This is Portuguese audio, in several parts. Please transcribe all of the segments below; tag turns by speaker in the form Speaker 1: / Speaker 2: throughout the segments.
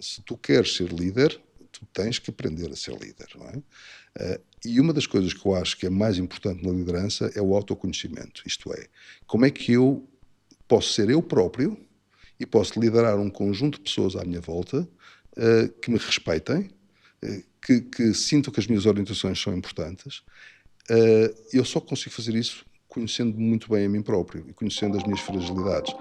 Speaker 1: Se tu queres ser líder, tu tens que aprender a ser líder, não é? E uma das coisas que eu acho que é mais importante na liderança é o autoconhecimento. Isto é, como é que eu posso ser eu próprio e posso liderar um conjunto de pessoas à minha volta que me respeitem, que sintam que as minhas orientações são importantes. Eu só consigo fazer isso conhecendo muito bem a mim próprio e conhecendo as minhas fragilidades.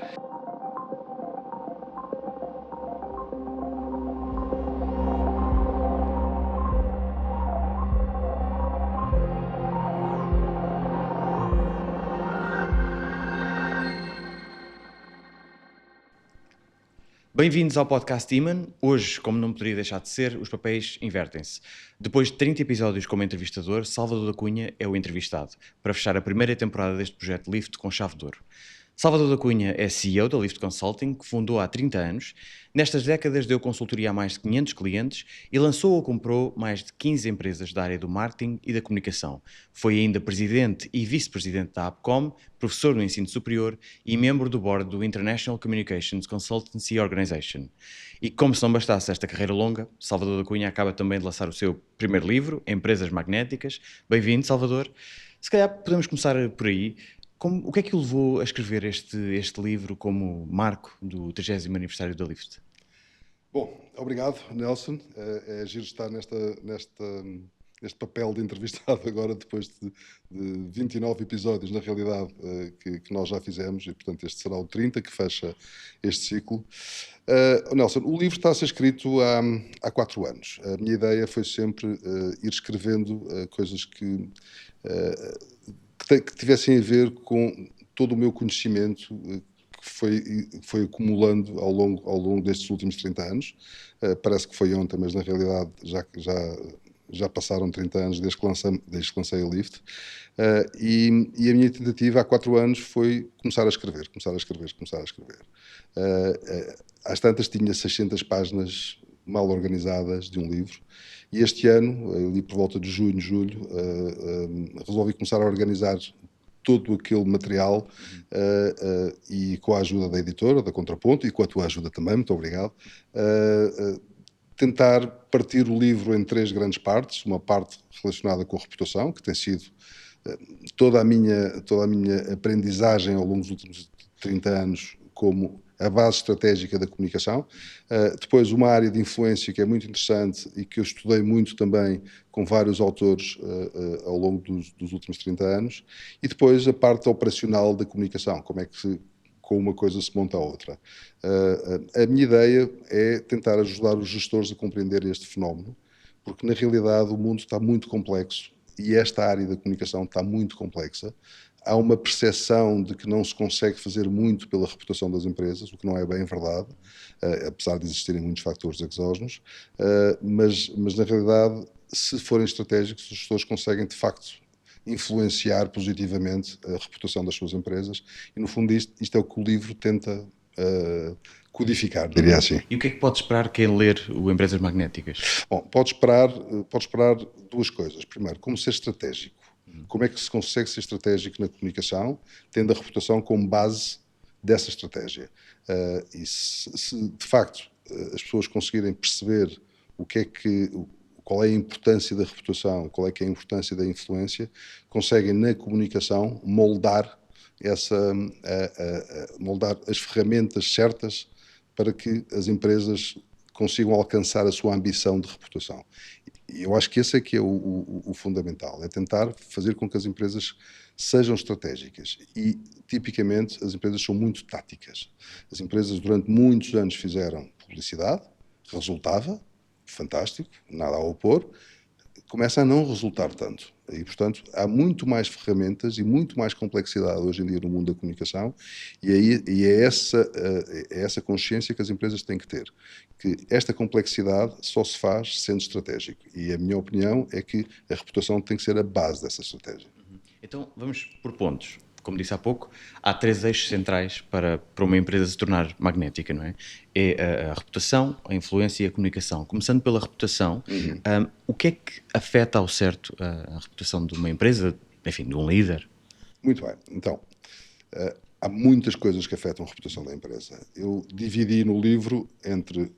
Speaker 2: Bem-vindos ao podcast Iman. Hoje, como não poderia deixar de ser, os papéis invertem-se. Depois de 30 episódios como entrevistador, Salvador da Cunha é o entrevistado, para fechar a primeira temporada deste projeto Lift com chave de ouro. Salvador da Cunha é CEO da Lift Consulting, que fundou há 30 anos. Nestas décadas deu consultoria a mais de 500 clientes e lançou ou comprou mais de 15 empresas da área do marketing e da comunicação. Foi ainda presidente e vice-presidente da APCOM, professor no ensino superior e membro do board do International Communications Consultancy Organization. E como se não bastasse esta carreira longa, Salvador da Cunha acaba também de lançar o seu primeiro livro, Empresas Magnéticas. Bem-vindo, Salvador. Se calhar podemos começar por aí. O que é que o levou a escrever este livro como marco do 30º aniversário da Lift?
Speaker 1: Bom, obrigado, Nelson. É giro estar neste papel de entrevistado agora, depois de 29 episódios, na realidade, que nós já fizemos, e portanto este será o 30 que fecha este ciclo. Nelson, o livro está a ser escrito há 4 anos. A minha ideia foi sempre ir escrevendo coisas que tivessem a ver com todo o meu conhecimento que foi acumulando ao longo destes últimos 30 anos. Parece que foi ontem, mas na realidade já passaram 30 anos desde que lancei a Lift. E a minha tentativa há 4 anos foi começar a escrever. Às tantas tinha 600 páginas mal organizadas de um livro. E este ano, ali por volta de junho, julho, resolvi começar a organizar todo aquele material e com a ajuda da editora, da Contraponto, e com a tua ajuda também, muito obrigado, tentar partir o livro em 3 grandes partes. Uma parte relacionada com a reputação, que tem sido toda a minha aprendizagem ao longo dos últimos 30 anos como a base estratégica da comunicação. Depois uma área de influência que é muito interessante e que eu estudei muito também com vários autores ao longo dos últimos 30 anos. E depois a parte operacional da comunicação, como é que com uma coisa se monta a outra. A minha ideia é tentar ajudar os gestores a compreender este fenómeno, porque na realidade o mundo está muito complexo e esta área da comunicação está muito complexa. Há uma percepção de que não se consegue fazer muito pela reputação das empresas, o que não é bem verdade, apesar de existirem muitos fatores exógenos, mas na realidade, se forem estratégicos, os gestores conseguem de facto influenciar positivamente a reputação das suas empresas e no fundo isto é o que o livro tenta codificar, diria assim.
Speaker 2: E o que é que pode esperar quem ler o Empresas Magnéticas?
Speaker 1: Bom, pode esperar 2 coisas. Primeiro, como ser estratégico. Como é que se consegue ser estratégico na comunicação, tendo a reputação como base dessa estratégia. E se de facto as pessoas conseguirem perceber qual é a importância da reputação, qual é que é a importância da influência, conseguem na comunicação moldar as ferramentas certas para que as empresas consigam alcançar a sua ambição de reputação. E eu acho que esse é que é o fundamental, é tentar fazer com que as empresas sejam estratégicas. E, tipicamente, as empresas são muito táticas. As empresas, durante muitos anos, fizeram publicidade, resultava, fantástico, nada a opor, começa a não resultar tanto. E, portanto, há muito mais ferramentas e muito mais complexidade hoje em dia no mundo da comunicação e é essa consciência que as empresas têm que ter, que esta complexidade só se faz sendo estratégico. E a minha opinião é que a reputação tem que ser a base dessa estratégia.
Speaker 2: Então, vamos por pontos. Como disse há pouco, há 3 eixos centrais para uma empresa se tornar magnética, não é? É a reputação, a influência e a comunicação. Começando pela reputação, o que é que afeta ao certo a reputação de uma empresa, enfim, de um líder?
Speaker 1: Muito bem. Então, há muitas coisas que afetam a reputação da empresa. Eu dividi no livro entre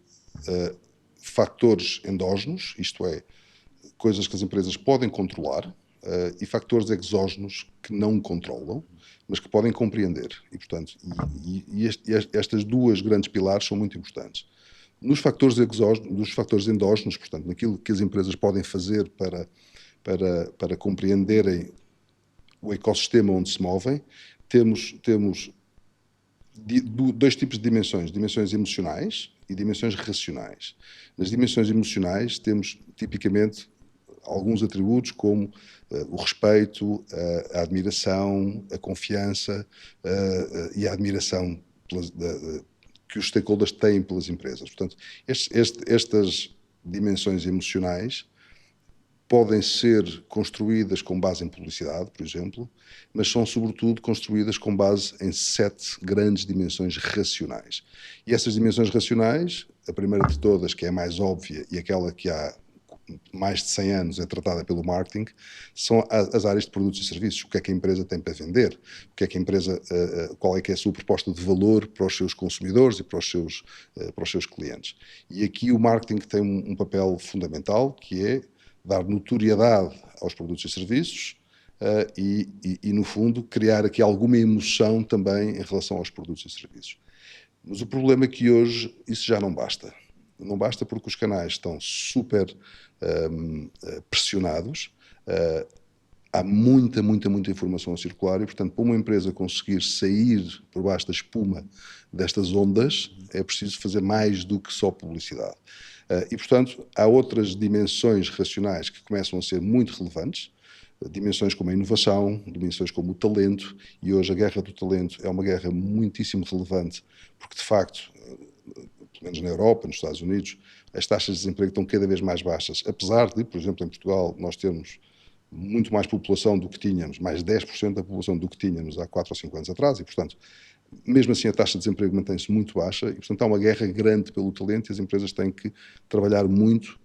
Speaker 1: factores endógenos, isto é, coisas que as empresas podem controlar, e factores exógenos que não controlam, mas que podem compreender. E, portanto, estas duas grandes pilares são muito importantes. Nos factores exógenos, nos fatores endógenos, portanto, naquilo que as empresas podem fazer para compreenderem o ecossistema onde se movem, temos dois tipos de dimensões emocionais e dimensões racionais. Nas dimensões emocionais temos tipicamente alguns atributos como o respeito, a admiração, a confiança e a admiração que os stakeholders têm pelas empresas. Portanto, estas dimensões emocionais podem ser construídas com base em publicidade, por exemplo, mas são sobretudo construídas com base em 7 grandes dimensões racionais. E essas dimensões racionais, a primeira de todas, que é a mais óbvia e aquela que há mais de 100 anos é tratada pelo marketing, são as áreas de produtos e serviços. O que é que a empresa tem para vender? O que é que a empresa, qual é que é a sua proposta de valor para os seus consumidores e para os seus clientes? E aqui o marketing tem um papel fundamental, que é dar notoriedade aos produtos e serviços e, no fundo, criar aqui alguma emoção também em relação aos produtos e serviços. Mas o problema é que hoje isso já não basta. Não basta porque os canais estão super pressionados, há muita informação a circular e, portanto, para uma empresa conseguir sair por baixo da espuma destas ondas, é preciso fazer mais do que só publicidade. E, portanto, há outras dimensões racionais que começam a ser muito relevantes, dimensões como a inovação, dimensões como o talento, e hoje a guerra do talento é uma guerra muitíssimo relevante, porque, de facto, pelo menos na Europa, nos Estados Unidos, as taxas de desemprego estão cada vez mais baixas, apesar de, por exemplo, em Portugal, nós termos muito mais população do que tínhamos, mais 10% da população do que tínhamos há 4 ou 5 anos atrás, e, portanto, mesmo assim a taxa de desemprego mantém-se muito baixa e, portanto, há uma guerra grande pelo talento e as empresas têm que trabalhar muito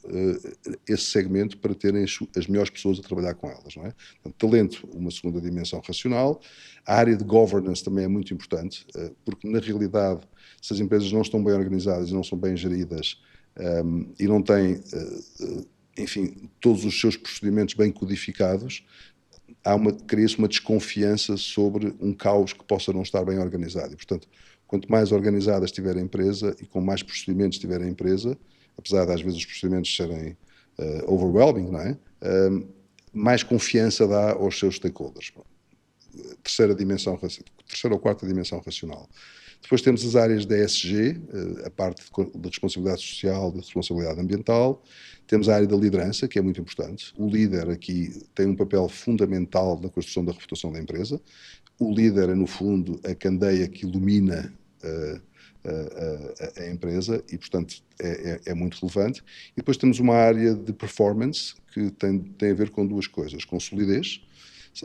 Speaker 1: esse segmento para terem as melhores pessoas a trabalhar com elas, não é? Portanto, talento, uma segunda dimensão racional. A área de governance também é muito importante, porque, na realidade, se as empresas não estão bem organizadas e não são bem geridas e não têm, enfim, todos os seus procedimentos bem codificados, cria-se uma desconfiança sobre um caos que possa não estar bem organizado. E, portanto, quanto mais organizada estiver a empresa e com mais procedimentos tiver a empresa, apesar de às vezes os procedimentos serem overwhelming, não é? Mais confiança dá aos seus stakeholders. Terceira ou quarta dimensão racional. Depois temos as áreas da ESG, a parte de responsabilidade social, de responsabilidade ambiental. Temos a área da liderança, que é muito importante. O líder aqui tem um papel fundamental na construção da reputação da empresa. O líder é, no fundo, a candeia que ilumina a empresa e, portanto, é muito relevante. E depois temos uma área de performance que tem a ver com duas coisas, com solidez,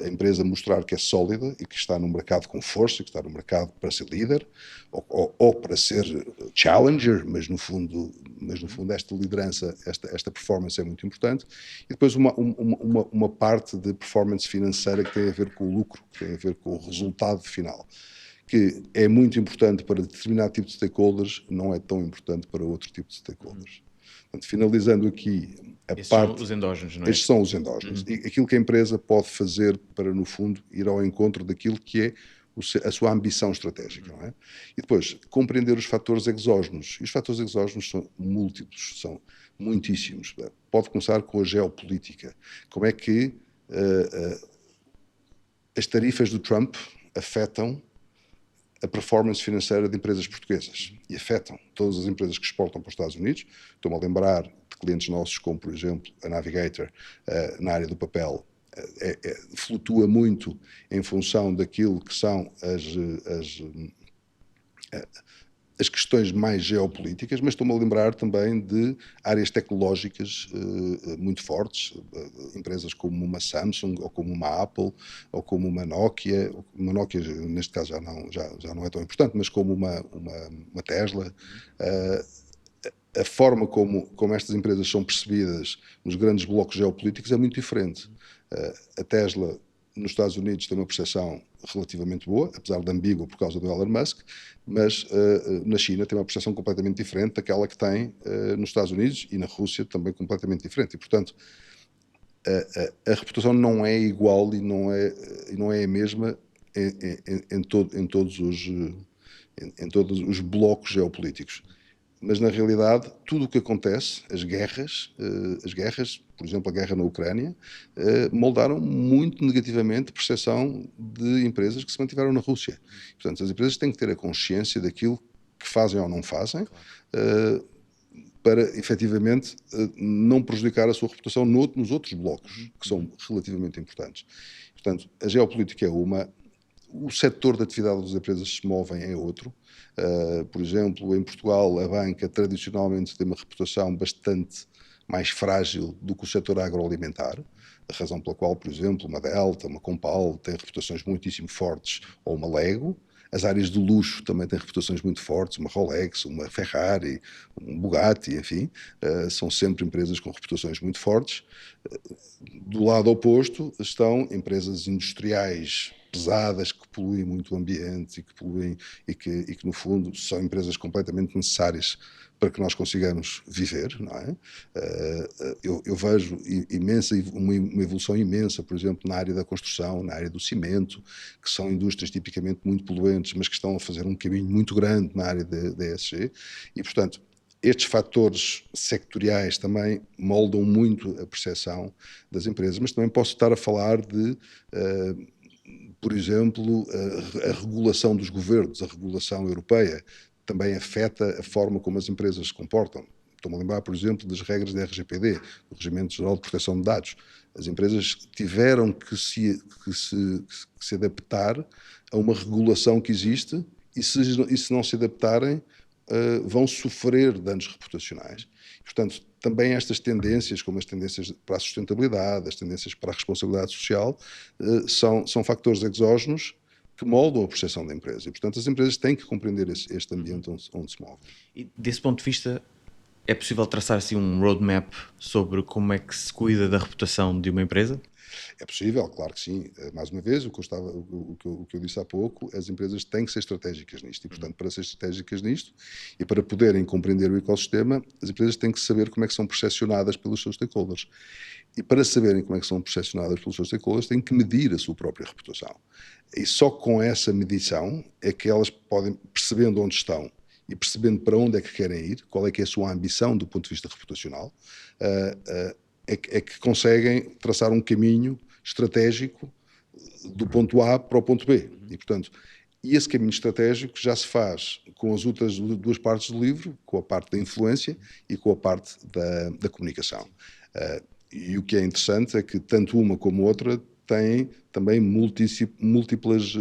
Speaker 1: a empresa mostrar que é sólida e que está no mercado com força, que está no mercado para ser líder ou para ser challenger, mas no fundo esta liderança, esta performance é muito importante. E depois uma parte de performance financeira que tem a ver com o lucro, que tem a ver com o resultado final, que é muito importante para determinado tipo de stakeholders, não é tão importante para outro tipo de stakeholders. Portanto, finalizando aqui a
Speaker 2: Esses
Speaker 1: parte...
Speaker 2: são os endógenos, não é?
Speaker 1: Estes são os endógenos. E aquilo que a empresa pode fazer para, no fundo, ir ao encontro daquilo que é a sua ambição estratégica, não é? E depois, compreender os fatores exógenos. E os fatores exógenos são múltiplos, são muitíssimos. Pode começar com a geopolítica. Como é que as tarifas do Trump afetam a performance financeira de empresas portuguesas e afetam todas as empresas que exportam para os Estados Unidos. Estou-me a lembrar de clientes nossos como, por exemplo, a Navigator, na área do papel, flutua muito em função daquilo que são as questões mais geopolíticas, mas estou-me a lembrar também de áreas tecnológicas muito fortes, empresas como uma Samsung, ou como uma Apple, ou como uma Nokia neste caso já não é tão importante, mas como uma Tesla. A forma como estas empresas são percebidas nos grandes blocos geopolíticos é muito diferente. A Tesla, nos Estados Unidos, tem uma percepção relativamente boa, apesar de ambígua por causa do Elon Musk, mas na China tem uma percepção completamente diferente daquela que tem nos Estados Unidos, e na Rússia também completamente diferente. E, portanto, a reputação não é igual e não é a mesma em todos os blocos geopolíticos. Mas, na realidade, tudo o que acontece, as guerras, por exemplo, a guerra na Ucrânia, moldaram muito negativamente a percepção de empresas que se mantiveram na Rússia. Portanto, as empresas têm que ter a consciência daquilo que fazem ou não fazem, para, efetivamente, não prejudicar a sua reputação nos outros blocos, que são relativamente importantes. Portanto, a geopolítica é uma, o setor de atividade das empresas se movem é outro. Por exemplo, em Portugal, a banca tradicionalmente tem uma reputação bastante mais frágil do que o setor agroalimentar, a razão pela qual, por exemplo, uma Delta, uma Compal têm reputações muitíssimo fortes, ou uma Lego. As áreas do luxo também têm reputações muito fortes, uma Rolex, uma Ferrari, um Bugatti, enfim, são sempre empresas com reputações muito fortes. Do lado oposto estão empresas industriais pesadas que poluem muito o ambiente e que poluem e que no fundo são empresas completamente necessárias para que nós consigamos viver, não é? Eu vejo uma evolução imensa, por exemplo, na área da construção, na área do cimento, que são indústrias tipicamente muito poluentes, mas que estão a fazer um caminho muito grande na área da ESG e, portanto, estes fatores sectoriais também moldam muito a percepção das empresas, mas também posso estar a falar de, por exemplo, a regulação dos governos, a regulação europeia, também afeta a forma como as empresas se comportam. Estou-me a lembrar, por exemplo, das regras da RGPD, do Regimento Geral de Proteção de Dados. As empresas tiveram que se adaptar a uma regulação que existe e se não se adaptarem, vão sofrer danos reputacionais. Portanto, também estas tendências, como as tendências para a sustentabilidade, as tendências para a responsabilidade social, são fatores exógenos que moldam a percepção da empresa. E, portanto, as empresas têm que compreender este ambiente onde se movem.
Speaker 2: E desse ponto de vista, é possível traçar assim um roadmap sobre como é que se cuida da reputação de uma empresa?
Speaker 1: É possível, claro que sim. Mais uma vez, o que eu disse há pouco, as empresas têm que ser estratégicas nisto. E, portanto, para ser estratégicas nisto e para poderem compreender o ecossistema, as empresas têm que saber como é que são percepcionadas pelos seus stakeholders. E para saberem como é que são percepcionadas pelos seus stakeholders, têm que medir a sua própria reputação. E só com essa medição é que elas podem, percebendo onde estão e percebendo para onde é que querem ir, qual é que é a sua ambição do ponto de vista reputacional, é que conseguem traçar um caminho estratégico do ponto A para o ponto B. E, portanto, esse caminho estratégico já se faz com as outras duas partes do livro, com a parte da influência e com a parte da comunicação. E o que é interessante é que tanto uma como outra têm também múltiplas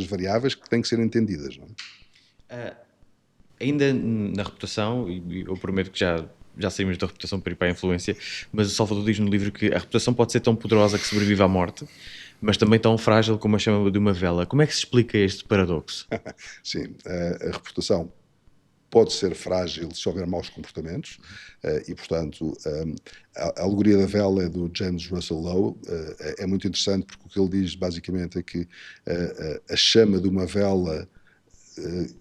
Speaker 1: variáveis que têm que ser entendidas. Não é?
Speaker 2: Ainda na reputação, e eu prometo que já saímos da reputação para ir para a influência, mas o Salvador diz no livro que a reputação pode ser tão poderosa que sobrevive à morte, mas também tão frágil como a chama de uma vela. Como é que se explica este paradoxo?
Speaker 1: Sim, a reputação pode ser frágil se houver maus comportamentos e, portanto, a alegoria da vela é do James Russell Lowe. É muito interessante porque o que ele diz basicamente é que a chama de uma vela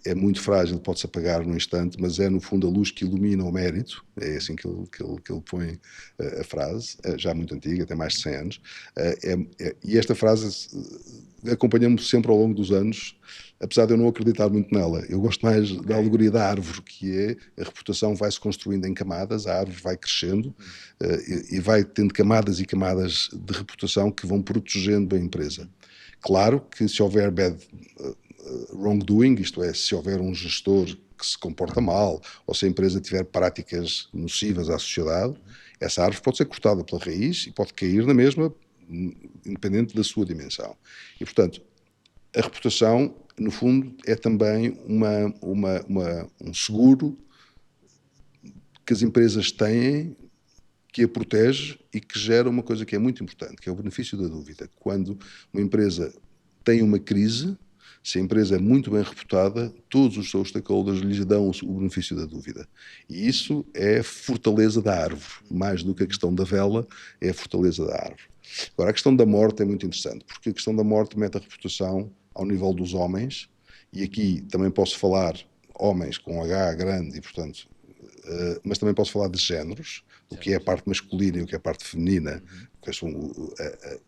Speaker 1: é muito frágil, pode-se apagar num instante, mas é no fundo a luz que ilumina o mérito. É assim que ele põe a frase, já muito antiga, tem mais de 100 anos. E esta frase acompanha-me sempre ao longo dos anos, apesar de eu não acreditar muito nela. Eu gosto mais da alegoria da árvore, que é a reputação vai-se construindo em camadas, a árvore vai crescendo e vai tendo camadas e camadas de reputação que vão protegendo a empresa. Claro que se houver wrongdoing, isto é, se houver um gestor que se comporta mal ou se a empresa tiver práticas nocivas à sociedade, essa árvore pode ser cortada pela raiz e pode cair na mesma, independente da sua dimensão. E, portanto, a reputação, no fundo, é também um seguro que as empresas têm, que a protege e que gera uma coisa que é muito importante, que é o benefício da dúvida. Quando uma empresa tem uma crise, Se a empresa é muito bem reputada, todos os seus stakeholders lhes dão o benefício da dúvida. E isso é a fortaleza da árvore. Mais do que a questão da vela, é a fortaleza da árvore. Agora, a questão da morte é muito interessante, porque a questão da morte mete a reputação ao nível dos homens, e aqui também posso falar homens com H grande, e portanto, mas também posso falar de géneros, o que é a parte masculina e o que é a parte feminina,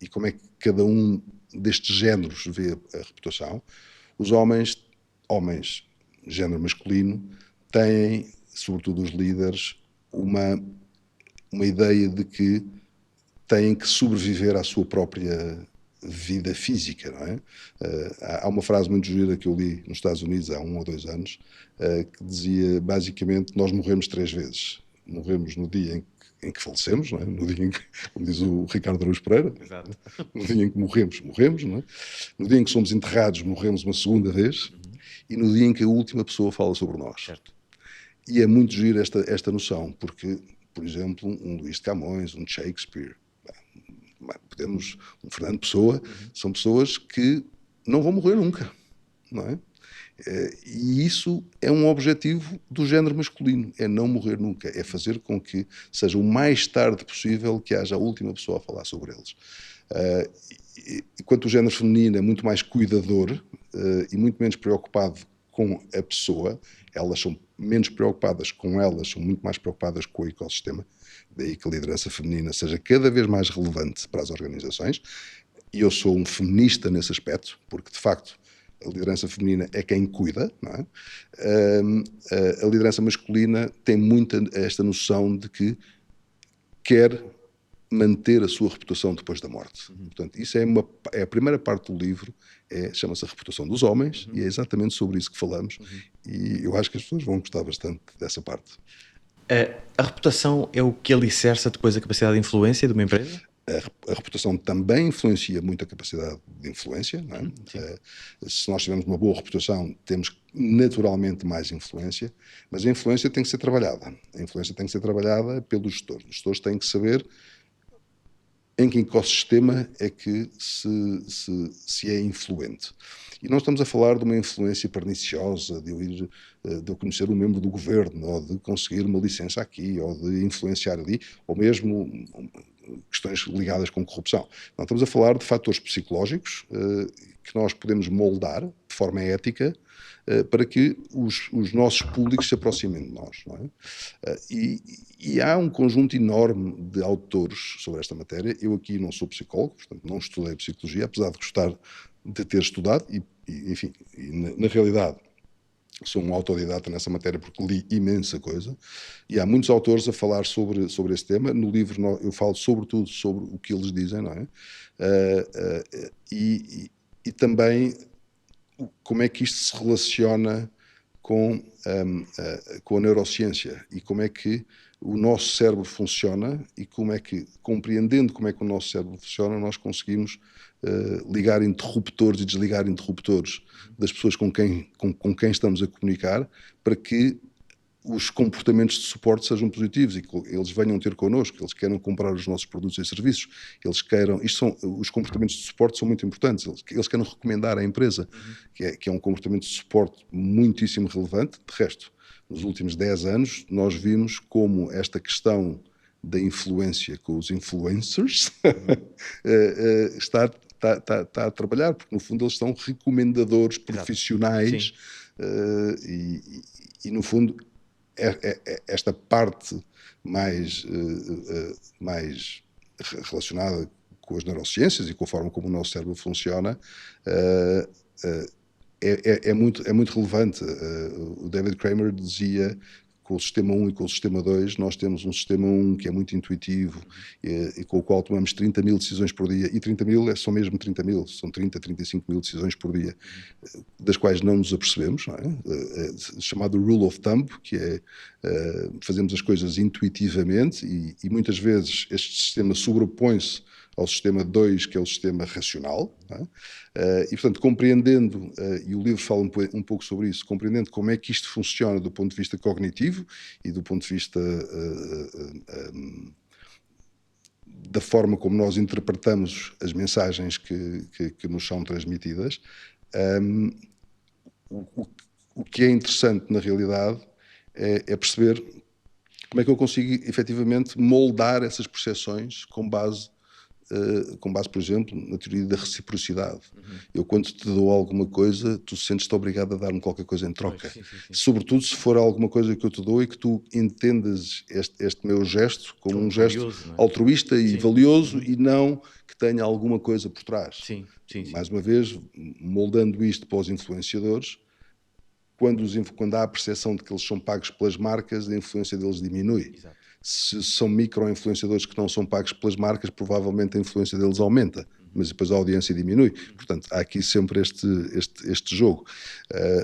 Speaker 1: e como é que cada um destes géneros vê a reputação. Os homens, género masculino, têm, sobretudo os líderes, uma ideia de que têm que sobreviver à sua própria vida física, não é? Há uma frase muito gira que eu li nos Estados Unidos há 1 ou 2 anos, que dizia, basicamente, nós morremos 3 vezes. Morremos no dia em que falecemos, não é? No dia em que, como diz o Ricardo Araújo Pereira,
Speaker 2: Exato.
Speaker 1: no dia em que morremos, não é? No dia em que somos enterrados, morremos uma segunda vez, e no dia em que a última pessoa fala sobre nós.
Speaker 2: Certo.
Speaker 1: E é muito giro esta noção, porque, por exemplo, um Luís de Camões, um Shakespeare, um Fernando Pessoa, são pessoas que não vão morrer nunca, não é? E isso é um objetivo do género masculino, é não morrer nunca, é fazer com que seja o mais tarde possível que haja a última pessoa a falar sobre eles. Enquanto o género feminino é muito mais cuidador e muito menos preocupado com a pessoa, elas são menos preocupadas com elas, são muito mais preocupadas com o ecossistema, daí que a liderança feminina seja cada vez mais relevante para as organizações, e eu sou um feminista nesse aspecto, porque de facto a liderança feminina é quem cuida, não é? A liderança masculina tem muito esta noção de que quer manter a sua reputação depois da morte. Portanto, isso é a primeira parte do livro, chama-se A Reputação dos Homens, e é exatamente sobre isso que falamos, e eu acho que as pessoas vão gostar bastante dessa parte.
Speaker 2: A reputação é o que alicerça depois a capacidade de influência de uma empresa?
Speaker 1: A reputação também influencia muito a capacidade de influência, não é? Se nós tivermos uma boa reputação, temos naturalmente mais influência, mas a influência tem que ser trabalhada. A influência tem que ser trabalhada pelos gestores. Os gestores têm que saber em que ecossistema é que se é influente. E não estamos a falar de uma influência perniciosa, de eu conhecer um membro do governo, ou de conseguir uma licença aqui, ou de influenciar ali, ou mesmo questões ligadas com corrupção. Não, estamos a falar de fatores psicológicos que nós podemos moldar de forma ética para que os nossos públicos se aproximem de nós. Não é? E há um conjunto enorme de autores sobre esta matéria. Eu aqui não sou psicólogo, portanto não estudei psicologia, apesar de gostar de ter estudado, enfim, na realidade sou um autodidata nessa matéria porque li imensa coisa, e há muitos autores a falar sobre esse tema. No livro eu falo sobretudo sobre o que eles dizem, não é? E também como é que isto se relaciona com a neurociência e como é que o nosso cérebro funciona e como é que, compreendendo como é que o nosso cérebro funciona, nós conseguimos ligar interruptores e desligar interruptores das pessoas com quem estamos a comunicar, para que os comportamentos de suporte sejam positivos e que eles venham ter connosco, que eles queiram comprar os nossos produtos e serviços, eles queiram... os comportamentos de suporte são muito importantes, eles queiram recomendar à empresa, que é um comportamento de suporte muitíssimo relevante. De resto, nos últimos 10 anos, nós vimos como esta questão da influência com os influencers está a trabalhar, porque no fundo eles são recomendadores profissionais. E no fundo esta parte mais relacionada com as neurociências e com a forma como o nosso cérebro funciona é muito relevante. O David Kramer dizia: com o sistema 1 e com o sistema 2, nós temos um sistema 1 que é muito intuitivo e com o qual tomamos 30 mil decisões por dia, e 30 mil são mesmo 30 mil, são 30, 35 mil decisões por dia, das quais não nos apercebemos, não é? Chamado rule of thumb, que é fazemos as coisas intuitivamente, e muitas vezes este sistema sobrepõe-se ao sistema 2, que é o sistema racional, não é? E, portanto, compreendendo, e o livro fala um pouco sobre isso, compreendendo como é que isto funciona do ponto de vista cognitivo e do ponto de vista da forma como nós interpretamos as mensagens que nos são transmitidas, O que é interessante, na realidade, é perceber como é que eu consigo, efetivamente, moldar essas percepções com base, por exemplo, na teoria da reciprocidade. Eu, quando te dou alguma coisa, tu sentes-te obrigado a dar-me qualquer coisa em troca.
Speaker 2: Sim.
Speaker 1: Sobretudo se for alguma coisa que eu te dou e que tu entendas este meu gesto como um gesto
Speaker 2: valioso, não é?
Speaker 1: altruísta e valioso, e não que tenha alguma coisa por trás.
Speaker 2: Sim.
Speaker 1: Mais uma vez, moldando isto para os influenciadores, quando há a percepção de que eles são pagos pelas marcas, a influência deles diminui.
Speaker 2: Exato.
Speaker 1: Se são micro-influenciadores que não são pagos pelas marcas, provavelmente a influência deles aumenta, mas depois a audiência diminui. Portanto, há aqui sempre este jogo.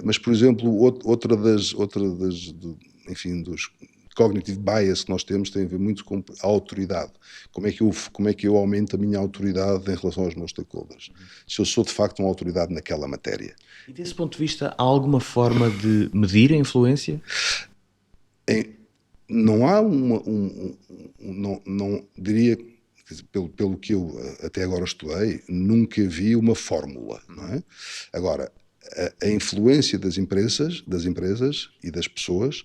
Speaker 1: Mas, por exemplo, outra das dos cognitive bias que nós temos tem a ver muito com a autoridade. Como é que eu aumento a minha autoridade em relação aos meus stakeholders? Se eu sou, de facto, uma autoridade naquela matéria.
Speaker 2: E desse ponto de vista, há alguma forma de medir a influência?
Speaker 1: Não há não diria, pelo que eu até agora estudei, nunca vi uma fórmula, não é? Agora, a influência das empresas e das pessoas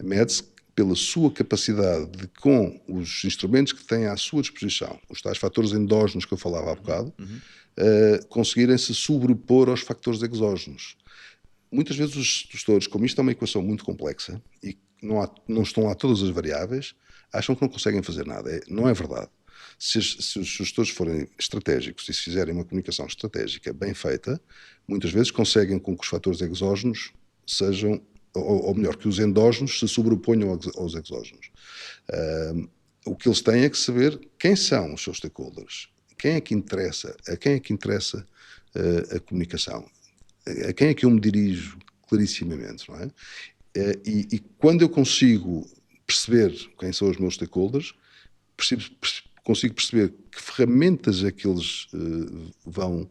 Speaker 1: mede-se pela sua capacidade de, com os instrumentos que têm à sua disposição, os tais fatores endógenos que eu falava há bocado, conseguirem se sobrepor aos fatores exógenos. Muitas vezes os gestores, como isto é uma equação muito complexa e não estão lá todas as variáveis, acham que não conseguem fazer nada. Não é verdade. Se os gestores forem estratégicos e se fizerem uma comunicação estratégica bem feita, muitas vezes conseguem com que os fatores exógenos sejam, ou melhor, que os endógenos se sobreponham aos exógenos. O que eles têm é que saber quem são os seus stakeholders, a quem é que interessa a comunicação, a quem é que eu me dirijo clarissimamente, não é? E quando eu consigo perceber quem são os meus stakeholders, consigo perceber que ferramentas é que eles vão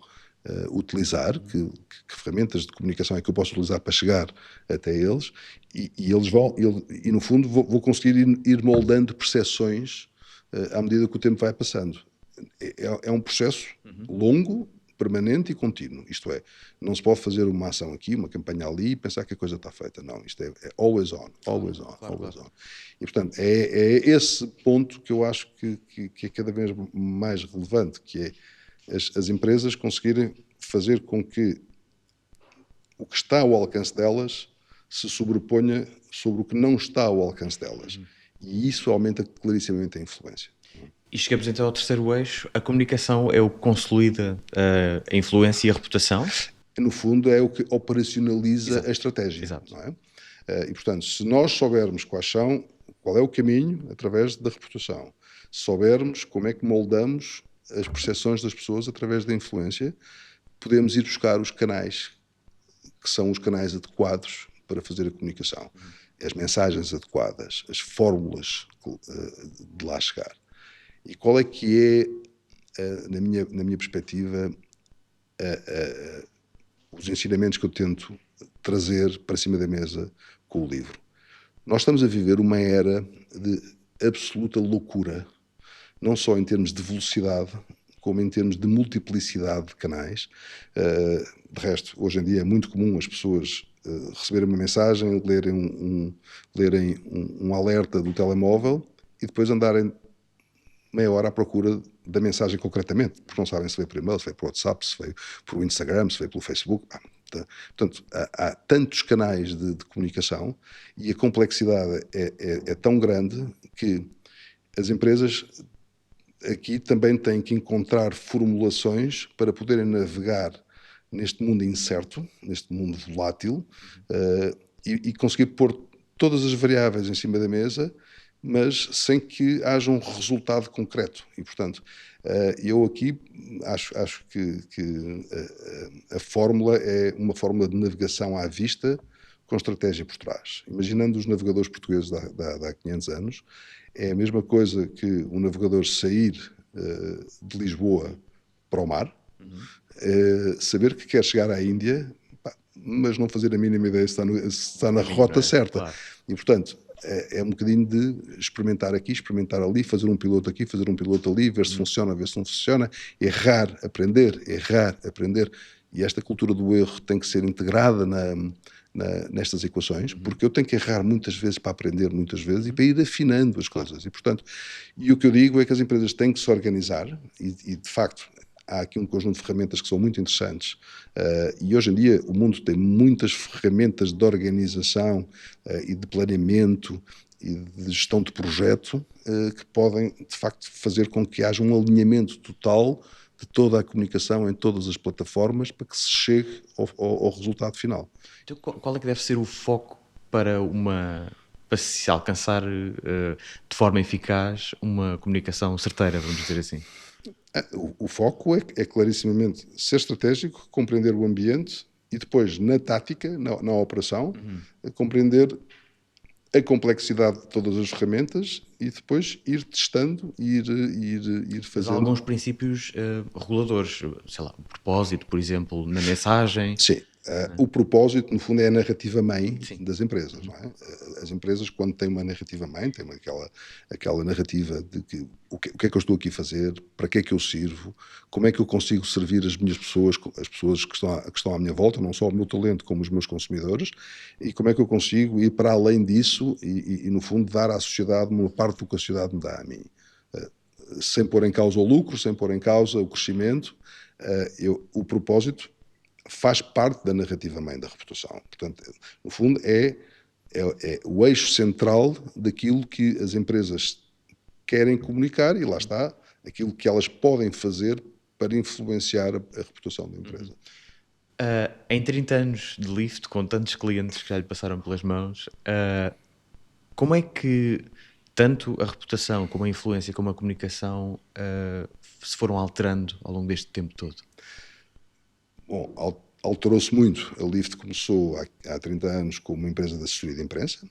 Speaker 1: utilizar, que ferramentas de comunicação é que eu posso utilizar para chegar até eles, e eles vão, e no fundo vou conseguir ir moldando percepções à medida que o tempo vai passando. É um processo longo, permanente e contínuo. Isto é, não se pode fazer uma ação aqui, uma campanha ali e pensar que a coisa está feita. Não, isto é always on. E, portanto, é esse ponto que eu acho que é cada vez mais relevante, que é as empresas conseguirem fazer com que o que está ao alcance delas se sobreponha sobre o que não está ao alcance delas. E isso aumenta clarissimamente a influência.
Speaker 2: E chegamos então ao terceiro eixo. A comunicação é o que consolida a influência e a reputação?
Speaker 1: No fundo, é o que operacionaliza a estratégia.
Speaker 2: Exato.
Speaker 1: Não é? E, portanto, se nós soubermos qual é o caminho através da reputação, se soubermos como é que moldamos as percepções das pessoas através da influência, podemos ir buscar os canais que são os canais adequados para fazer a comunicação. As mensagens adequadas, as fórmulas de lá chegar. E qual é que é, na minha perspectiva, os ensinamentos que eu tento trazer para cima da mesa com o livro? Nós estamos a viver uma era de absoluta loucura, não só em termos de velocidade, como em termos de multiplicidade de canais. De resto, hoje em dia é muito comum as pessoas receberem uma mensagem, lerem um alerta do telemóvel e depois andarem meia hora à procura da mensagem concretamente, porque não sabem se veio por e-mail, se veio por WhatsApp, se veio por Instagram, se veio pelo Facebook. Portanto, há tantos canais de comunicação e a complexidade é tão grande que as empresas aqui também têm que encontrar formulações para poderem navegar neste mundo incerto, neste mundo volátil, e conseguir pôr todas as variáveis em cima da mesa, mas sem que haja um resultado concreto. E, portanto, eu aqui acho que a fórmula é uma fórmula de navegação à vista com estratégia por trás. Imaginando os navegadores portugueses de há 500 anos, é a mesma coisa que um navegador sair de Lisboa para o mar, saber que quer chegar à Índia, mas não fazer a mínima ideia se está na rota certa.
Speaker 2: Claro.
Speaker 1: E, portanto, é um bocadinho de experimentar aqui, experimentar ali, fazer um piloto aqui, fazer um piloto ali, ver se funciona, ver se não funciona, errar, aprender. E esta cultura do erro tem que ser integrada nestas equações, porque eu tenho que errar muitas vezes para aprender muitas vezes e para ir afinando as coisas. E, portanto, o que eu digo é que as empresas têm que se organizar e de facto, há aqui um conjunto de ferramentas que são muito interessantes e hoje em dia o mundo tem muitas ferramentas de organização e de planeamento e de gestão de projeto que podem, de facto, fazer com que haja um alinhamento total de toda a comunicação em todas as plataformas para que se chegue ao resultado final.
Speaker 2: Então, qual é que deve ser o foco para se alcançar de forma eficaz uma comunicação certeira, vamos dizer assim?
Speaker 1: O foco é clarissimamente ser estratégico, compreender o ambiente e depois, na tática, na operação, compreender a complexidade de todas as ferramentas e depois ir testando e ir fazendo.
Speaker 2: Mas há alguns princípios reguladores, sei lá, o propósito, por exemplo, na mensagem.
Speaker 1: Sim. O propósito, no fundo, é a narrativa-mãe das empresas. Não é? As empresas, quando têm uma narrativa-mãe, têm aquela narrativa de que o que é que eu estou aqui a fazer, para que é que eu sirvo, como é que eu consigo servir as minhas pessoas, as pessoas que estão à minha volta, não só o meu talento, como os meus consumidores, e como é que eu consigo ir para além disso e no fundo, dar à sociedade uma parte do que a sociedade me dá a mim. Sem pôr em causa o lucro, sem pôr em causa o crescimento, o propósito faz parte da narrativa-mãe da reputação. Portanto, no fundo, é o eixo central daquilo que as empresas querem comunicar e lá está, aquilo que elas podem fazer para influenciar a reputação da empresa.
Speaker 2: Em 30 anos de Lyft, com tantos clientes que já lhe passaram pelas mãos, como é que tanto a reputação, como a influência, como a comunicação se foram alterando ao longo deste tempo todo?
Speaker 1: Bom, alterou-se muito. A Lyft começou há 30 anos como uma empresa de assessoria de imprensa,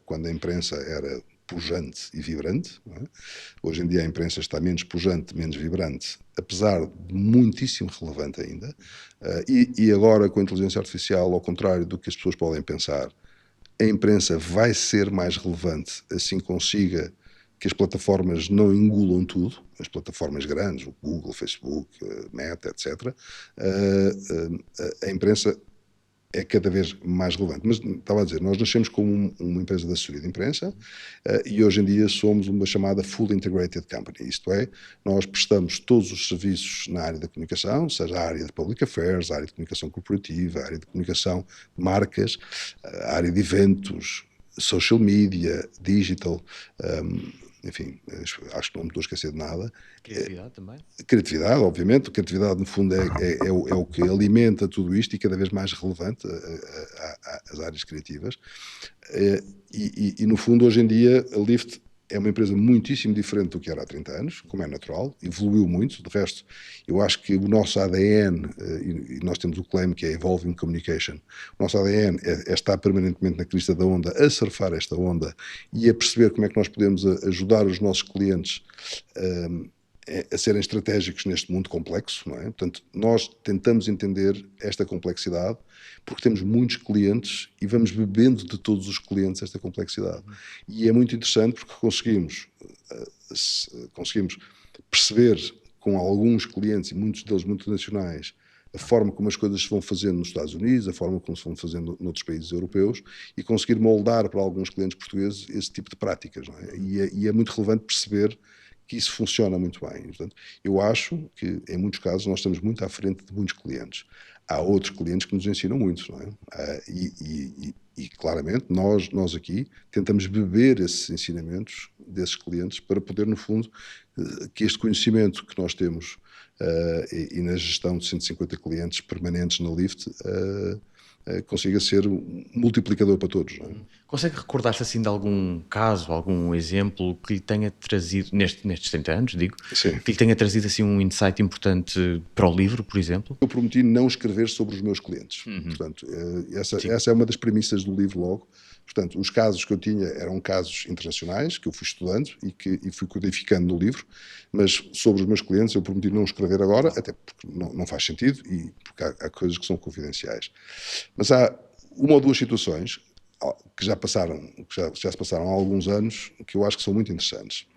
Speaker 1: quando a imprensa era pujante e vibrante. Não é? Hoje em dia a imprensa está menos pujante, menos vibrante, apesar de muitíssimo relevante ainda. E agora, com a inteligência artificial, ao contrário do que as pessoas podem pensar, a imprensa vai ser mais relevante, assim consiga que as plataformas não engulam tudo, as plataformas grandes, o Google, o Facebook, Meta, etc. A imprensa é cada vez mais relevante. Mas estava a dizer, nós nascemos como uma empresa de assessoria de imprensa e hoje em dia somos uma chamada Full Integrated Company. Isto é, nós prestamos todos os serviços na área da comunicação, seja a área de Public Affairs, a área de comunicação corporativa, a área de comunicação de marcas, a área de eventos, social media, digital, enfim, acho que não me estou a esquecer de nada.
Speaker 2: Criatividade também?
Speaker 1: Criatividade, obviamente. Criatividade, no fundo, é o que alimenta tudo isto e cada vez mais relevante as áreas criativas. E, no fundo, hoje em dia, a Lyft é uma empresa muitíssimo diferente do que era há 30 anos, como é natural, evoluiu muito. De resto, eu acho que o nosso ADN, e nós temos o claim que é Evolving Communication, o nosso ADN é estar permanentemente na crista da onda, a surfar esta onda e a perceber como é que nós podemos ajudar os nossos clientes a serem estratégicos neste mundo complexo, não é? Portanto, nós tentamos entender esta complexidade porque temos muitos clientes e vamos bebendo de todos os clientes esta complexidade. E é muito interessante porque conseguimos perceber com alguns clientes, e muitos deles multinacionais, a forma como as coisas se vão fazendo nos Estados Unidos, a forma como se vão fazendo noutros países europeus e conseguir moldar para alguns clientes portugueses esse tipo de práticas. Não é? E é muito relevante perceber que isso funciona muito bem. Portanto, eu acho que, em muitos casos, nós estamos muito à frente de muitos clientes. Há outros clientes que nos ensinam muito, não é? E claramente, nós aqui tentamos beber esses ensinamentos desses clientes para poder, no fundo, que este conhecimento que nós temos e na gestão de 150 clientes permanentes na Lyft consiga ser um multiplicador para todos. Não é?
Speaker 2: Consegue recordar-se assim de algum caso, algum exemplo que lhe tenha trazido, nestes 30 anos, digo,
Speaker 1: Sim.
Speaker 2: que lhe tenha trazido assim um insight importante para o livro, por exemplo?
Speaker 1: Eu prometi não escrever sobre os meus clientes. Portanto, essa é uma das premissas do livro logo. Portanto, os casos que eu tinha eram casos internacionais, que eu fui estudando e fui codificando no livro, mas sobre os meus clientes eu prometi não escrever agora, até porque não faz sentido e porque há coisas que são confidenciais. Mas há uma ou duas situações que já se passaram há alguns anos, que eu acho que são muito interessantes.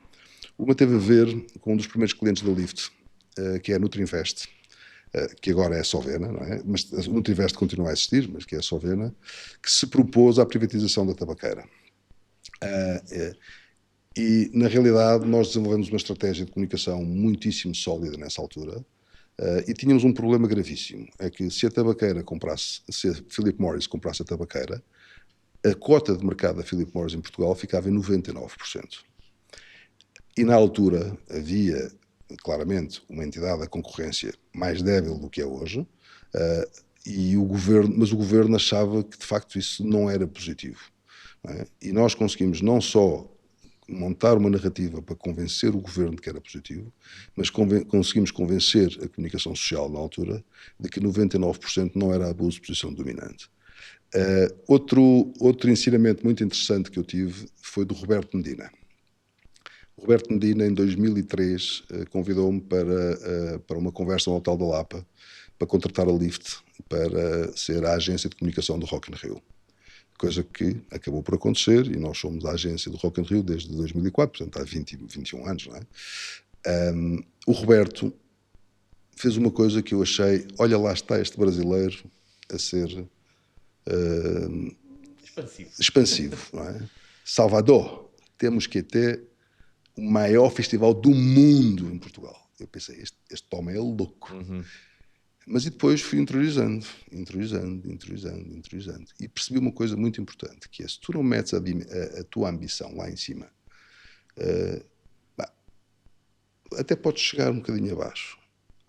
Speaker 1: Uma teve a ver com um dos primeiros clientes da Lyft, que é a Nutrinvest, que agora é a Sovena, não é? Mas o Nutrivest continua a existir, mas que é a Sovena, que se propôs à privatização da tabaqueira. E, na realidade, nós desenvolvemos uma estratégia de comunicação muitíssimo sólida nessa altura, e tínhamos um problema gravíssimo, é que se a tabaqueira comprasse, se a Philip Morris comprasse a tabaqueira, a cota de mercado da Philip Morris em Portugal ficava em 99%. E na altura havia, claramente, uma entidade da concorrência mais débil do que é hoje, mas o governo achava que, de facto, isso não era positivo. Não é? E nós conseguimos não só montar uma narrativa para convencer o governo de que era positivo, mas conseguimos convencer a comunicação social na altura de que 99% não era abuso de posição dominante. Outro ensinamento muito interessante que eu tive foi do Roberto Medina. O Roberto Medina, em 2003, convidou-me para uma conversa no Hotel da Lapa para contratar a Lift para ser a agência de comunicação do Rock in Rio. Coisa que acabou por acontecer e nós somos a agência do Rock in Rio desde 2004, portanto há 21 anos, não é? O Roberto fez uma coisa que eu achei, olha lá está este brasileiro a ser expansivo, não é? Salvador, temos que ter o maior festival do mundo em Portugal. Eu pensei, este homem é louco. Mas e depois fui interiorizando. E percebi uma coisa muito importante, que é, se tu não metes a tua ambição lá em cima, até podes chegar um bocadinho abaixo,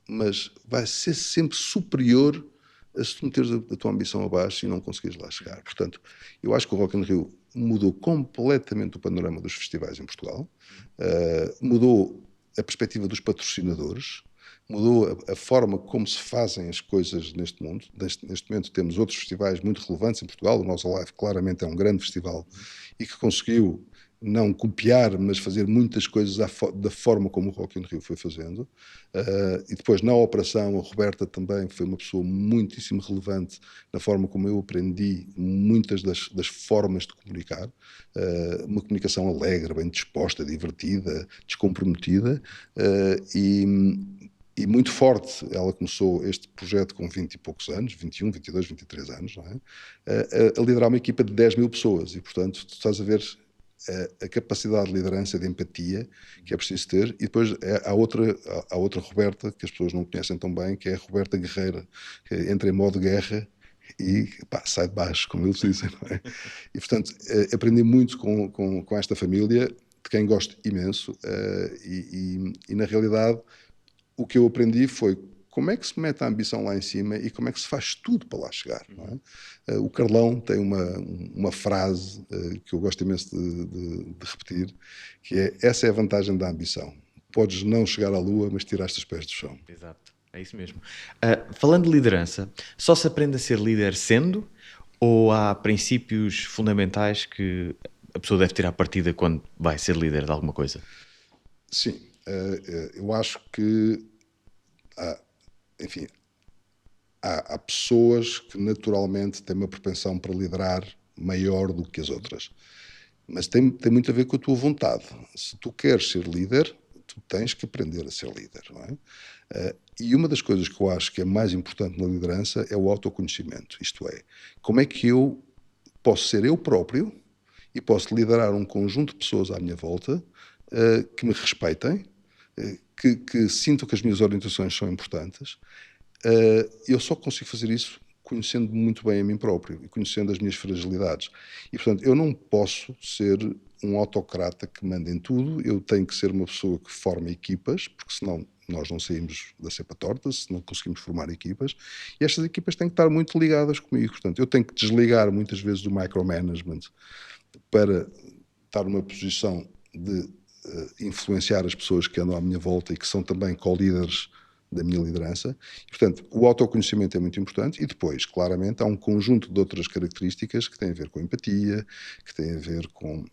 Speaker 1: mas vai ser sempre superior a se tu meteres a tua ambição abaixo e não conseguires lá chegar. Portanto, eu acho que o Rock in Rio mudou completamente o panorama dos festivais em Portugal, mudou a perspectiva dos patrocinadores, mudou a forma como se fazem as coisas neste mundo. Neste momento temos outros festivais muito relevantes em Portugal. O Nós Alive claramente é um grande festival e que conseguiu não copiar, mas fazer muitas coisas da forma como o Rock in Rio foi fazendo. E depois, na operação, a Roberta também foi uma pessoa muitíssimo relevante na forma como eu aprendi muitas das formas de comunicar. Uma comunicação alegre, bem disposta, divertida, descomprometida, e muito forte. Ela começou este projeto com 20 e poucos anos, 21, 22, 23 anos, não é? A liderar uma equipa de 10 mil pessoas. E, portanto, tu estás a ver a capacidade de liderança, de empatia que é preciso ter. E depois há outra Roberta, que as pessoas não conhecem tão bem, que é a Roberta Guerreira, que entra em modo guerra e sai de baixo, como eles dizem, não é? E, portanto, aprendi muito com esta família, de quem gosto imenso, e na realidade o que eu aprendi foi como é que se mete a ambição lá em cima e como é que se faz tudo para lá chegar, não é? O Carlão tem uma frase que eu gosto imenso de repetir, que é: essa é a vantagem da ambição. Podes não chegar à lua, mas tiraste os pés do chão.
Speaker 2: Exato, é isso mesmo. Falando de liderança, só se aprende a ser líder sendo, ou há princípios fundamentais que a pessoa deve tirar partida quando vai ser líder de alguma coisa?
Speaker 1: Sim, eu acho que há pessoas que naturalmente têm uma propensão para liderar maior do que as outras. Mas tem muito a ver com a tua vontade. Se tu queres ser líder, tu tens que aprender a ser líder, não é? E uma das coisas que eu acho que é mais importante na liderança é o autoconhecimento. Isto é, como é que eu posso ser eu próprio e posso liderar um conjunto de pessoas à minha volta que me respeitem, que sintam que as minhas orientações são importantes. Eu só consigo fazer isso conhecendo muito bem a mim próprio e conhecendo as minhas fragilidades. E, portanto, eu não posso ser um autocrata que manda em tudo. Eu tenho que ser uma pessoa que forma equipas, porque senão nós não saímos da cepa torta, se não conseguimos formar equipas. E estas equipas têm que estar muito ligadas comigo. Portanto, eu tenho que desligar muitas vezes do micromanagement para estar numa posição de influenciar as pessoas que andam à minha volta e que são também co-líderes da minha liderança. E, portanto, o autoconhecimento é muito importante e depois, claramente, há um conjunto de outras características que têm a ver com a empatia, que têm a ver com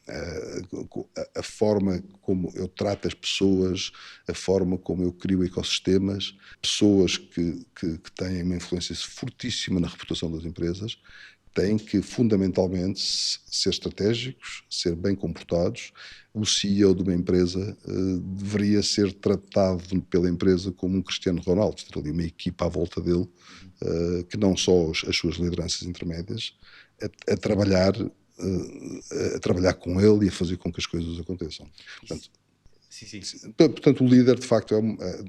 Speaker 1: a forma como eu trato as pessoas, a forma como eu crio ecossistemas, pessoas que têm uma influência fortíssima na reputação das empresas, têm que fundamentalmente ser estratégicos, ser bem comportados. O CEO de uma empresa deveria ser tratado pela empresa como um Cristiano Ronaldo, ter ali uma equipa à volta dele, que não só as suas lideranças intermédias, a trabalhar com ele e a fazer com que as coisas aconteçam. Portanto, portanto o líder, de facto,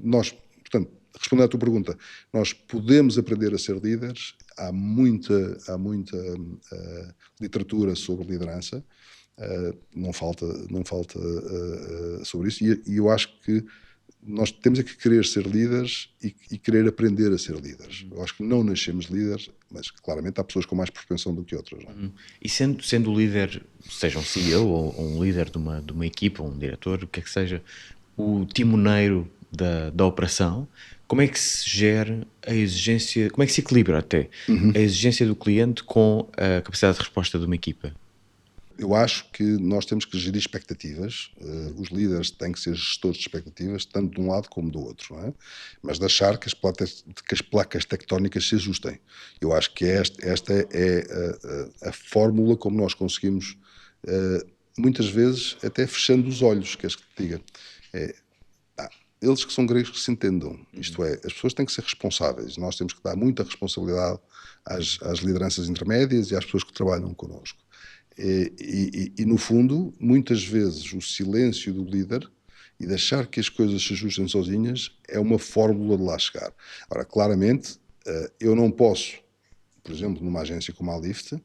Speaker 1: nós, portanto, respondendo à tua pergunta, nós podemos aprender a ser líderes. Há muita literatura sobre liderança, não falta sobre isso, e eu acho que nós temos é que querer ser líderes e querer aprender a ser líderes. Eu acho que não nascemos líderes, mas claramente há pessoas com mais propensão do que outras. Não?
Speaker 2: E sendo o líder, seja um CEO ou um líder de uma equipa, um diretor, o que é que seja, o timoneiro da operação, como é que se gera a exigência, como é que se equilibra até a exigência do cliente com a capacidade de resposta de uma equipa?
Speaker 1: Eu acho que nós temos que gerir expectativas. Os líderes têm que ser gestores de expectativas, tanto de um lado como do outro, não é? Mas de achar que as placas tectónicas se ajustem. Eu acho que esta é a fórmula como nós conseguimos, muitas vezes, até fechando os olhos, queres que te diga. Eles que são gregos que se entendam. Isto é, as pessoas têm que ser responsáveis. Nós temos que dar muita responsabilidade às lideranças intermédias e às pessoas que trabalham connosco. E, no fundo, muitas vezes o silêncio do líder e de achar que as coisas se ajustem sozinhas é uma fórmula de lá chegar. Ora, claramente, eu não posso, por exemplo, numa agência como a Lift,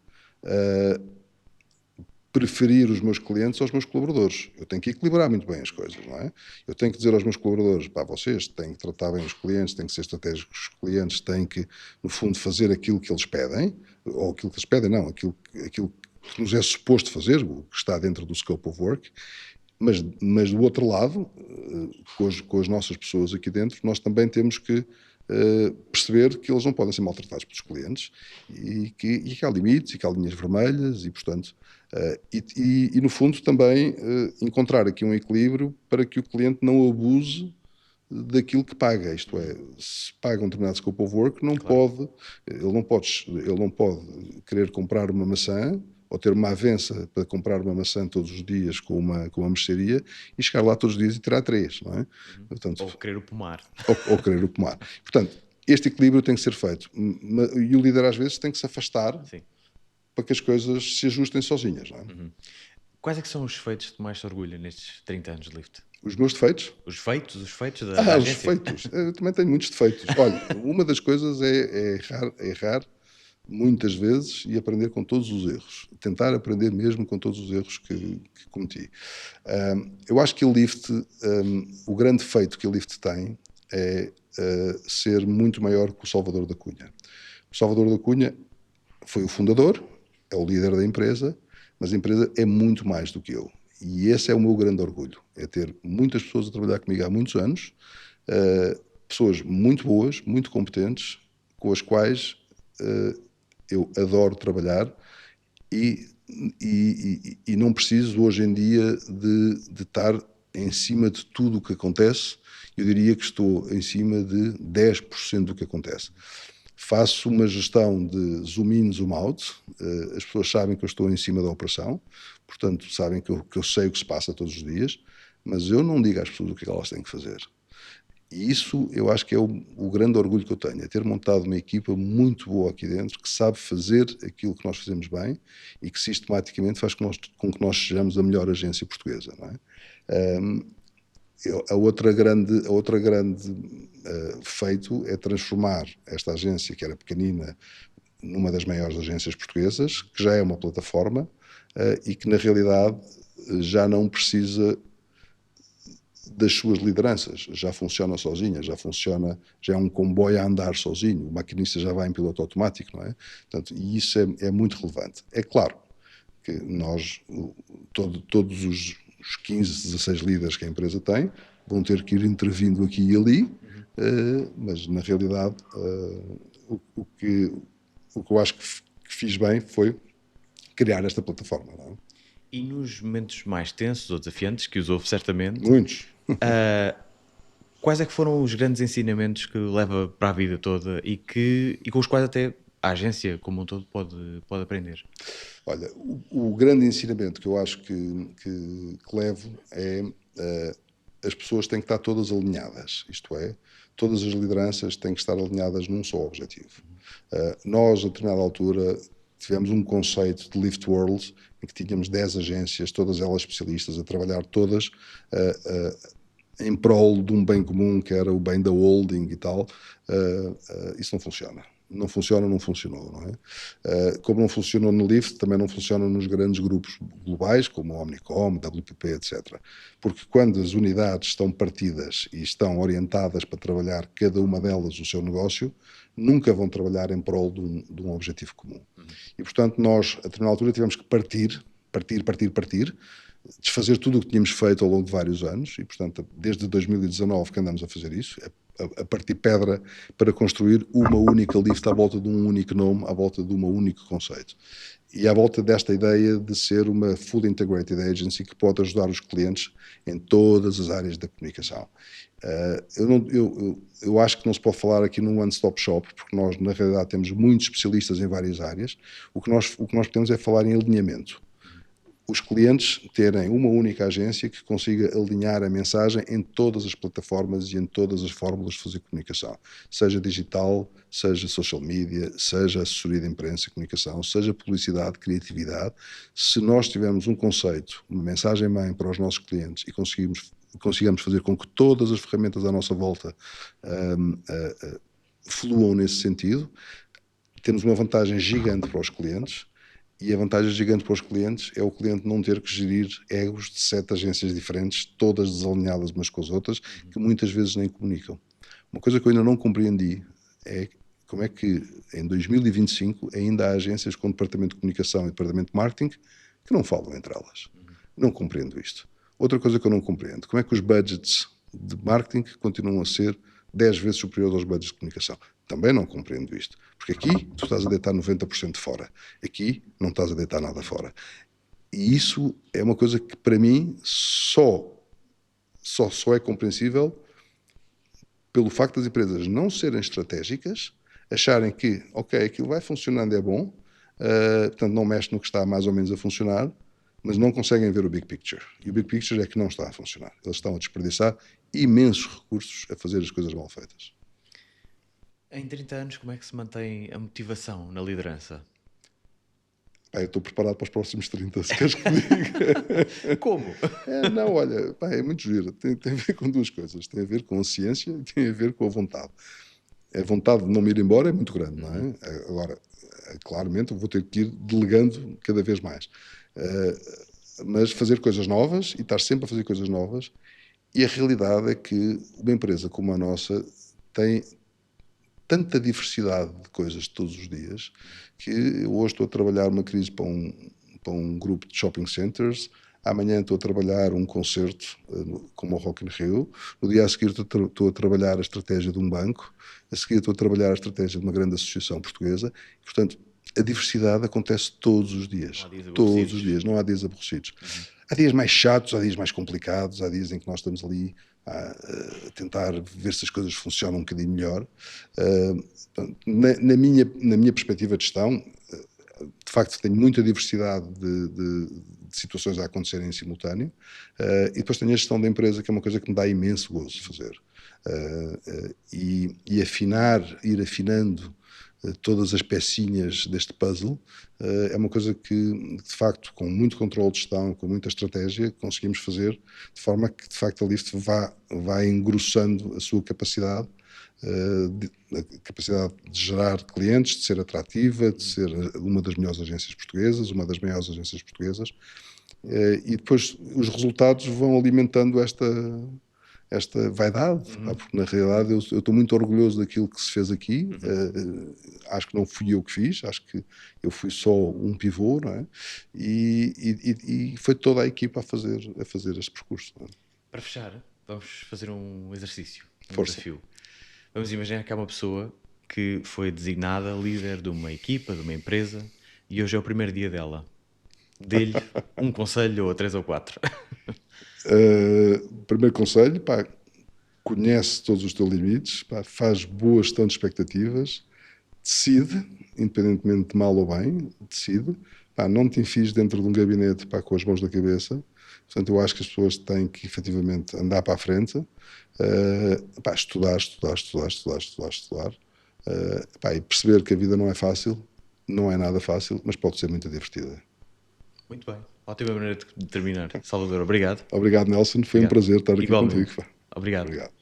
Speaker 1: preferir os meus clientes aos meus colaboradores. Eu tenho que equilibrar muito bem as coisas, não é? Eu tenho que dizer aos meus colaboradores, vocês têm que tratar bem os clientes, têm que ser estratégicos com os clientes, têm que, no fundo, fazer aquilo que eles pedem, ou aquilo que eles pedem, não, aquilo que nos é suposto fazer, o que está dentro do scope of work, mas do outro lado, com as nossas pessoas aqui dentro, nós também temos que perceber que eles não podem ser maltratados pelos clientes e que há limites e que há linhas vermelhas e, portanto, no fundo também encontrar aqui um equilíbrio para que o cliente não abuse daquilo que paga, isto é, se paga um determinado scope of work, ele não pode querer comprar uma maçã ou ter uma avença para comprar uma maçã todos os dias com uma mercearia e chegar lá todos os dias e tirar 3, não é?
Speaker 2: Portanto, ou querer o pomar.
Speaker 1: Ou querer o pomar. Portanto, este equilíbrio tem que ser feito. E o líder às vezes tem que se afastar para que as coisas se ajustem sozinhas, não é?
Speaker 2: Quais é que são os feitos de mais orgulho nestes 30 anos de Lift?
Speaker 1: Os meus defeitos?
Speaker 2: Os feitos da agência?
Speaker 1: Os defeitos. Eu também tenho muitos defeitos. Olha, uma das coisas é errar muitas vezes e aprender com todos os erros. Tentar aprender mesmo com todos os erros que cometi. Eu acho que a Lift, o grande feito que a Lift tem é ser muito maior que o Salvador da Cunha. O Salvador da Cunha foi o fundador, é o líder da empresa, mas a empresa é muito mais do que eu. E esse é o meu grande orgulho, é ter muitas pessoas a trabalhar comigo há muitos anos, pessoas muito boas, muito competentes, com as quais eu adoro trabalhar e não preciso hoje em dia de estar em cima de tudo o que acontece. Eu diria que estou em cima de 10% do que acontece. Faço uma gestão de zoom in, zoom out. As pessoas sabem que eu estou em cima da operação, portanto sabem que eu sei o que se passa todos os dias, mas eu não digo às pessoas o que elas têm que fazer. E isso eu acho que é o grande orgulho que eu tenho, é ter montado uma equipa muito boa aqui dentro, que sabe fazer aquilo que nós fazemos bem e que sistematicamente faz com que nós sejamos a melhor agência portuguesa, não é? A outra grande feito é transformar esta agência, que era pequenina, numa das maiores agências portuguesas, que já é uma plataforma e que na realidade já não precisa das suas lideranças, já funciona sozinha, já é um comboio a andar sozinho, o maquinista já vai em piloto automático, não é? Portanto, e isso é muito relevante. É claro que nós, todos os 15, 16 líderes que a empresa tem, vão ter que ir intervindo aqui e ali, mas na realidade o que eu acho que fiz bem foi criar esta plataforma. Não é?
Speaker 2: E nos momentos mais tensos ou desafiantes, que os houve certamente,
Speaker 1: muitos,
Speaker 2: quais é que foram os grandes ensinamentos que leva para a vida toda e com os quais até a agência como um todo pode aprender?
Speaker 1: Olha, o grande ensinamento que eu acho que levo é as pessoas têm que estar todas alinhadas, isto é, todas as lideranças têm que estar alinhadas num só objetivo. Nós, a determinada altura, tivemos um conceito de Lift World em que tínhamos 10 agências, todas elas especialistas, a trabalhar todas em prol de um bem comum, que era o bem da holding e tal. Isso não funciona. Não funciona, não funcionou, não é? Como não funcionou no Lyft, também não funciona nos grandes grupos globais, como a Omnicom, WPP, etc. Porque quando as unidades estão partidas e estão orientadas para trabalhar cada uma delas o seu negócio, nunca vão trabalhar em prol de um objetivo comum. E, portanto, nós, a determinada altura, tivemos que partir, desfazer tudo o que tínhamos feito ao longo de vários anos, e, portanto, desde 2019 que andamos a fazer isso, a partir pedra para construir uma única Lyft à volta de um único nome, à volta de um único conceito. E à volta desta ideia de ser uma fully integrated agency que pode ajudar os clientes em todas as áreas da comunicação. Eu acho que não se pode falar aqui num one-stop shop, porque nós, na realidade, temos muitos especialistas em várias áreas. O que nós podemos é falar em alinhamento. Os clientes terem uma única agência que consiga alinhar a mensagem em todas as plataformas e em todas as fórmulas de fazer comunicação, seja digital, seja social media, seja assessoria de imprensa e comunicação, seja publicidade, criatividade. Se nós tivermos um conceito, uma mensagem-mãe para os nossos clientes e consigamos fazer com que todas as ferramentas à nossa volta fluam nesse sentido, temos uma vantagem gigante para os clientes. E a vantagem gigante para os clientes é o cliente não ter que gerir egos de 7 agências diferentes, todas desalinhadas umas com as outras, que muitas vezes nem comunicam. Uma coisa que eu ainda não compreendi é como é que em 2025 ainda há agências com departamento de comunicação e departamento de marketing que não falam entre elas. Não compreendo isto. Outra coisa que eu não compreendo, como é que os budgets de marketing continuam a ser 10 vezes superiores aos budgets de comunicação? Também não compreendo isto. Porque aqui tu estás a deitar 90% fora. Aqui não estás a deitar nada fora. E isso é uma coisa que para mim só é compreensível pelo facto das empresas não serem estratégicas, acharem que, ok, aquilo vai funcionando, é bom, portanto não mexe no que está mais ou menos a funcionar, mas não conseguem ver o big picture. E o big picture é que não está a funcionar. Eles estão a desperdiçar imensos recursos a fazer as coisas mal feitas.
Speaker 2: Em 30 anos, como é que se mantém a motivação na liderança?
Speaker 1: Eu estou preparado para os próximos 30, se queres que diga.
Speaker 2: Como?
Speaker 1: Não, olha, é muito giro. Tem a ver com duas coisas. Tem a ver com a ciência e tem a ver com a vontade. A vontade de não me ir embora é muito grande, não é? Agora, claramente, eu vou ter que ir delegando cada vez mais. Mas fazer coisas novas e estar sempre a fazer coisas novas. E a realidade é que uma empresa como a nossa tem tanta diversidade de coisas todos os dias que eu hoje estou a trabalhar uma crise para um grupo de shopping centers, amanhã estou a trabalhar um concerto como o Rock in Rio, no dia a seguir estou a trabalhar a estratégia de um banco, a seguir estou a trabalhar a estratégia de uma grande associação portuguesa. Portanto, a diversidade acontece todos os dias. Todos os dias, não há dias aborrecidos. Há dias mais chatos, há dias mais complicados, há dias em que nós estamos ali a tentar ver se as coisas funcionam um bocadinho melhor. Na minha perspectiva de gestão, de facto tenho muita diversidade de situações a acontecerem em simultâneo, e depois tenho a gestão da empresa, que é uma coisa que me dá imenso gozo de fazer. E ir afinando todas as pecinhas deste puzzle é uma coisa que, de facto, com muito controle de gestão, com muita estratégia, conseguimos fazer de forma que, de facto, a Lyft vá engrossando a sua capacidade, de gerar clientes, de ser atrativa, de ser uma das melhores agências portuguesas, uma das maiores agências portuguesas, e depois os resultados vão alimentando esta vaidade, porque na realidade eu estou muito orgulhoso daquilo que se fez aqui. Acho que não fui eu que fiz, acho que eu fui só um pivô, não é? E foi toda a equipa a fazer este percurso. Não é?
Speaker 2: Para fechar, vamos fazer um exercício,
Speaker 1: desafio.
Speaker 2: Vamos imaginar que há uma pessoa que foi designada líder de uma equipa, de uma empresa, e hoje é o primeiro dia dela. Dê-lhe um conselho, ou 3 ou 4.
Speaker 1: Primeiro conselho, conhece todos os teus limites, faz boa gestão de expectativas, decide, independentemente de mal ou bem, decide. Pá, não te enfies dentro de um gabinete, pá, com as mãos na cabeça. Portanto, eu acho que as pessoas têm que efetivamente andar para a frente, pá, estudar, pá, e perceber que a vida não é fácil, não é nada fácil, mas pode ser muito divertida.
Speaker 2: Muito bem. Ótima maneira de terminar. Salvador, obrigado.
Speaker 1: Obrigado, Nelson. Foi um
Speaker 2: Obrigado.
Speaker 1: prazer estar aqui
Speaker 2: Igualmente.
Speaker 1: contigo. Pá.
Speaker 2: Obrigado.
Speaker 1: Obrigado.